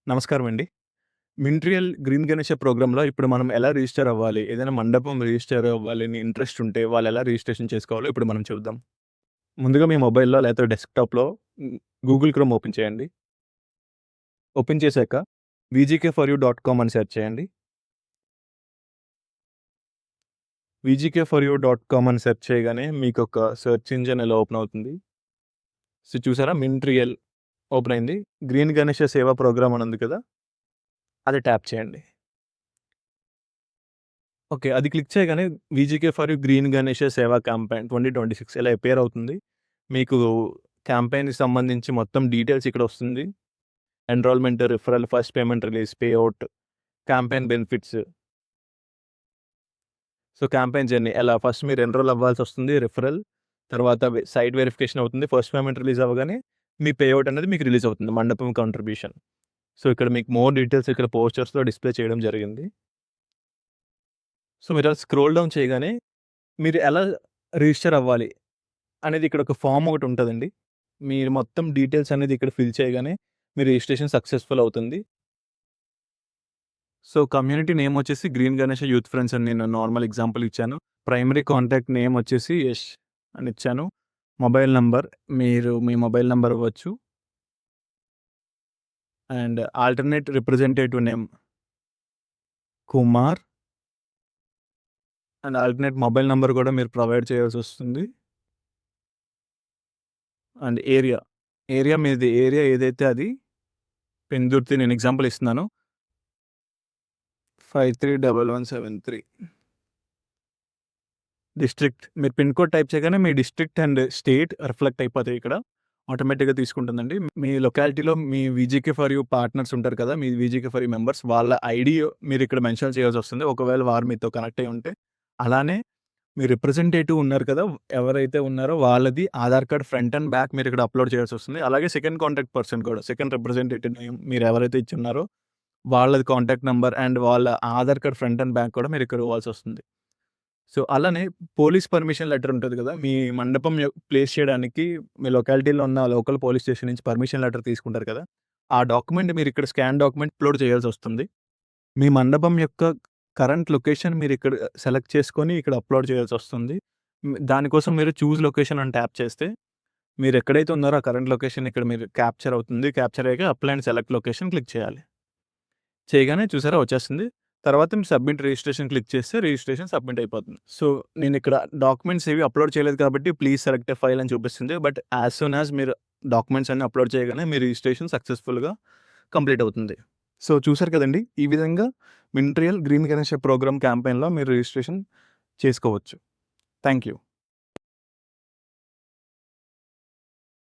నమస్కారం అండి. మింట్రియల్ గ్రీన్ గణేష ప్రోగ్రామ్‌లో ఇప్పుడు మనం ఎలా రిజిస్టర్ అవ్వాలి? ఏదైనా మండపం రిజిస్టర్ అవ్వాలని ఇంట్రెస్ట్ ఉంటే వాళ్ళు ఎలా రిజిస్ట్రేషన్ చేసుకోవాలో ఇప్పుడు మనం చూద్దాం. ముందుగా మీ మొబైల్‌లో లేకపోతే డెస్క్‌టాప్‌లో గూగుల్ క్రోమ్ ఓపెన్ చేయండి. ఓపెన్ చేశాక వీజీకే4యూ.కామ్ అని సెర్చ్ చేయండి. వీజీకే4యూ.కామ్ అని సెర్చ్ చేయగానే మీకొక సెర్చ్ ఇంజిన్ ఇలా ఓపెన్ అవుతుంది. సో, చూసారా మింట్రియల్ ఓపెన్ అయింది. గ్రీన్ గణేష సేవా ప్రోగ్రామ్ అని ఉంది కదా! అది ట్యాప్ చేయండి. ఓకే. అది క్లిక్ చేయగానే వీజీకే ఫర్ యూ గ్రీన్ గణేష సేవా క్యాంపెయిన్ 2026 ఇలా అపియర్ అవుతుంది. మీకు క్యాంపెయిన్‌కి సంబంధించి మొత్తం డీటెయిల్స్ ఇక్కడ వస్తుంది. Enrolment, referral, first payment release, pay out, campaign benefits. So, campaign journey ఎలా ఫస్ట్ మీరు ఎన్రోల్ అవ్వాల్సొస్తుంది. రిఫరల్ తర్వాత సైట్ వెరిఫికేషన్ అవుతుంది. ఫస్ట్ పేమెంట్ రిలీజ్ అవ్వగానే మీ పే ఔట్ అనేది మీకు రిలీజ్ అవుతుంది. మండపం కాంట్రిబ్యూషన్. సో, ఇక్కడ మీకు మోర్ డీటెయిల్స్ ఇక్కడ పోస్టర్స్‌లో డిస్‌ప్లే చేయడం జరిగింది. సో, మీరు అలా స్క్రోల్ డౌన్ చేయగానే మీరు ఎలా రిజిస్టర్ అవ్వాలి అనేది ఇక్కడ ఒక ఫార్మ్ ఒకటి ఉంటదండి. మీరు మొత్తం డీటెయిల్స్ అనేది ఇక్కడ ఫిల్ చేయగానే మీ రిజిస్ట్రేషన్ సక్సెస్‌ఫుల్ అవుతుంది. సో, కమ్యూనిటీ నేమ్ వచ్చేసి గ్రీన్ గణేష యూత్ ఫ్రెండ్స్ అని నేను నార్మల్ ఎగ్జాంపుల్ ఇచ్చాను. ప్రైమరీ కాంటాక్ట్ నేమ్ వచ్చేసి యష్ అని ఇచ్చాను. మొబైల్ నంబర్ మీరు మీ మొబైల్ నంబర్ ఇవ్వచ్చు. And alternate representative name Kumar. And alternate mobile number కూడా మీరు ప్రొవైడ్ చేయాల్సొస్తుంది. అండ్ ఏరియా మీది ఏరియా ఏదైతే అది పెందుర్తి నేను ఎగ్జాంపుల్ ఇస్తున్నాను. 531173 డిస్ట్రిక్ట్ మీరు పిన్ కోడ్ టైప్ చేయగానే మీ డిస్ట్రిక్ట్ అండ్ స్టేట్ రిఫ్లెక్ట్ అయిపోతాయి ఇక్కడ. ఆటోమేటిక్‌గా తీసుకుంటుందండి. మీ లొకాలిటీలో మీ వీజీకే ఫర్ యూ పార్ట్నర్స్ ఉంటారు కదా! మీ వీజీకే ఫర్ యూ మెంబర్స్ వాళ్ళ ఐడీ మీరు ఇక్కడ మెన్షన్ చేయాల్సొస్తుంది. ఒకవేళ వారు మీతో కనెక్ట్ అయ్యి ఉంటే. అలానే మీ రిప్రజెంటేటివ్ ఉన్నారు కదా! ఎవరైతే ఉన్నారో వాళ్ళది Aadhaar card front and back మీరు ఇక్కడ అప్‌లోడ్ చేయాల్సొస్తుంది. అలాగే సెకండ్ కాంటాక్ట్ పర్సన్ కూడా సెకండ్ రిప్రజెంటేటివ్ నేమ్ మీరు ఎవరైతే ఇచ్చున్నారో వాళ్ళది కాంటాక్ట్ నంబర్ అండ్ వాళ్ళ Aadhaar card front and back కూడా మీరు ఇక్కడ ఇవ్వాల్సొస్తుంది. సో, అలానే పోలీస్ పర్మిషన్ లెటర్ ఉంటది గదా! మీ మండపం ప్లేస్ చేయడానికి మీ లొకాలిటీలో ఉన్న లోకల్ పోలీస్ స్టేషన్ నుంచి పర్మిషన్ లెటర్ తీసుకుంటారు కదా! ఆ డాక్యుమెంట్ మీరు ఇక్కడ స్కాన్ డాక్యుమెంట్ అప్‌లోడ్ చేయాల్సొస్తుంది. మీ మండపం యొక్క కరెంట్ లొకేషన్ మీరు ఇక్కడ సెలెక్ట్ చేసుకొని ఇక్కడ అప్‌లోడ్ చేయాల్సొస్తుంది. దానికోసం మీరు చూజ్ లొకేషన్ అని ట్యాప్ చేస్తే మీరు ఎక్కడైతే ఉన్నారో ఆ కరెంట్ లొకేషన్ ఇక్కడ మీరు క్యాప్చర్ అవుతుంది. క్యాప్చర్ అయ్యాక apply and select location click చేయాలి. చేయగానే చూసారా వచ్చేస్తుంది. తర్వాత మీరు సబ్మిట్ రిజిస్ట్రేషన్ క్లిక్ చేస్తే రిజిస్ట్రేషన్ సబ్మిట్ అయిపోతుంది. సో, నేనిక్కడ డాక్యుమెంట్స్ ఏవి అప్‌లోడ్ చేయలేదు కాబట్టి ప్లీజ్ సెలెక్ట్ ఎ ఫైల్ అని చూపిస్తుంది. బట్ యాస్ సూన్ యాస్ మీరు డాక్యుమెంట్స్ అన్నీ అప్‌లోడ్ చేయగానే మీ రిజిస్ట్రేషన్ సక్సెస్‌ఫుల్‌గా కంప్లీట్ అవుతుంది. సో, చూసారు కదండీ! ఈ విధంగా మింట్రియల్ గ్రీన్ గణేష ప్రోగ్రామ్ క్యాంపెయిన్‌లో మీరు రిజిస్ట్రేషన్ చేసుకోవచ్చు. Thank you.